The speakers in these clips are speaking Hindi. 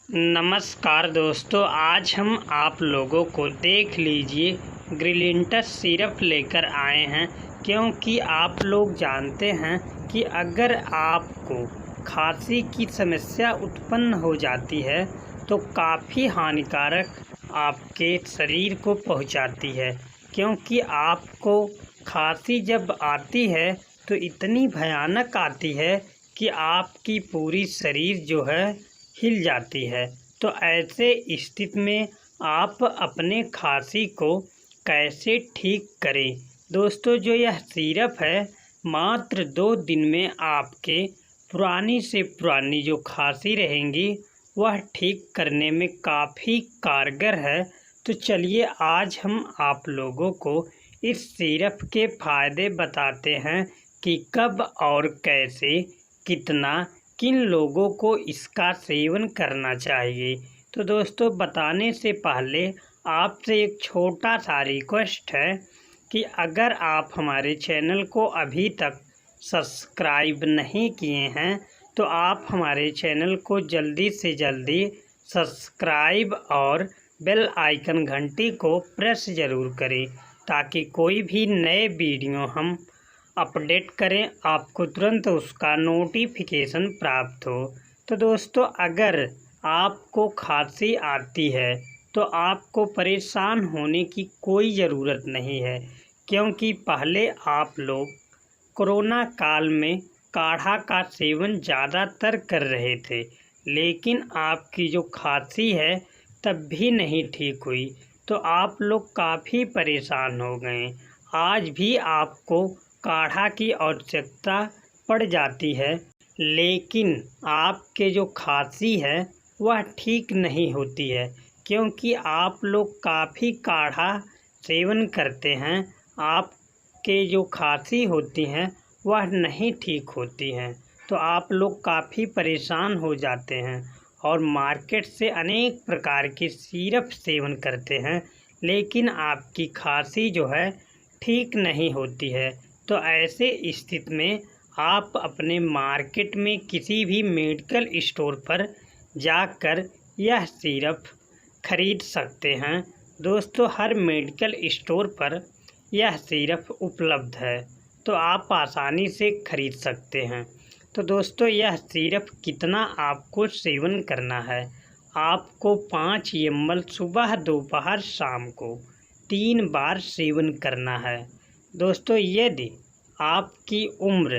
नमस्कार दोस्तों, आज हम आप लोगों को देख लीजिए ग्रिलिंटस सिरप लेकर आए हैं। क्योंकि आप लोग जानते हैं कि अगर आपको खांसी की समस्या उत्पन्न हो जाती है तो काफ़ी हानिकारक आपके शरीर को पहुंचाती है। क्योंकि आपको खांसी जब आती है तो इतनी भयानक आती है कि आपकी पूरी शरीर जो है हिल जाती है। तो ऐसे स्थिति में आप अपने खांसी को कैसे ठीक करें? दोस्तों, जो यह सिरप है मात्र 2 दिन में आपके पुरानी से पुरानी जो खांसी रहेंगी वह ठीक करने में काफ़ी कारगर है। तो चलिए आज हम आप लोगों को इस सिरप के फ़ायदे बताते हैं कि कब और कैसे, कितना, किन लोगों को इसका सेवन करना चाहिए। तो दोस्तों, बताने से पहले आपसे एक छोटा सा रिक्वेस्ट है कि अगर आप हमारे चैनल को अभी तक सब्सक्राइब नहीं किए हैं तो आप हमारे चैनल को जल्दी से जल्दी सब्सक्राइब और बेल आइकन घंटी को प्रेस ज़रूर करें ताकि कोई भी नए वीडियो हम अपडेट करें आपको तुरंत उसका नोटिफिकेशन प्राप्त हो। तो दोस्तों, अगर आपको खांसी आती है तो आपको परेशान होने की कोई ज़रूरत नहीं है। क्योंकि पहले आप लोग कोरोना काल में काढ़ा का सेवन ज़्यादातर कर रहे थे, लेकिन आपकी जो खांसी है तब भी नहीं ठीक हुई तो आप लोग काफ़ी परेशान हो गए। आज भी आपको काढ़ा की आवश्यकता पड़ जाती है, लेकिन आपके जो खांसी है वह ठीक नहीं होती है। क्योंकि आप लोग काफ़ी काढ़ा सेवन करते हैं, आपके जो खांसी होती हैं वह नहीं ठीक होती हैं। तो आप लोग काफ़ी परेशान हो जाते हैं और मार्केट से अनेक प्रकार के सिरप सेवन करते हैं, लेकिन आपकी खांसी जो है ठीक नहीं होती है। तो ऐसे स्थिति में आप अपने मार्केट में किसी भी मेडिकल स्टोर पर जाकर यह सिरप खरीद सकते हैं। दोस्तों, हर मेडिकल स्टोर पर यह सिरप उपलब्ध है तो आप आसानी से खरीद सकते हैं। तो दोस्तों, यह सिरप कितना आपको सेवन करना है? आपको 5 ml सुबह, दोपहर, शाम को 3 बार सेवन करना है। दोस्तों, यदि आपकी उम्र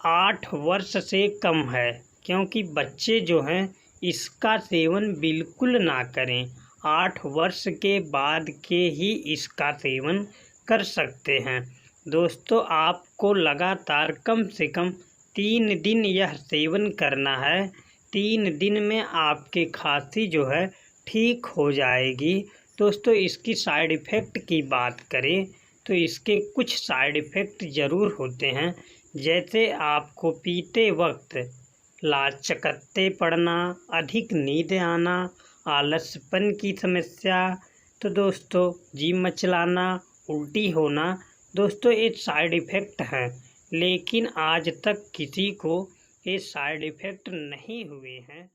8 वर्ष से कम है, क्योंकि बच्चे जो हैं इसका सेवन बिल्कुल ना करें, 8 वर्ष के बाद के ही इसका सेवन कर सकते हैं। दोस्तों, आपको लगातार कम से कम 3 दिन यह सेवन करना है। 3 दिन में आपके खांसी जो है ठीक हो जाएगी। दोस्तों, इसकी साइड इफ़ेक्ट की बात करें तो इसके कुछ साइड इफ़ेक्ट ज़रूर होते हैं, जैसे आपको पीते वक्त लाचकते पड़ना, अधिक नींद आना, आलसपन की समस्या, तो दोस्तों जी मचलाना, उल्टी होना। दोस्तों, ये साइड इफ़ेक्ट हैं, लेकिन आज तक किसी को ये साइड इफ़ेक्ट नहीं हुए हैं।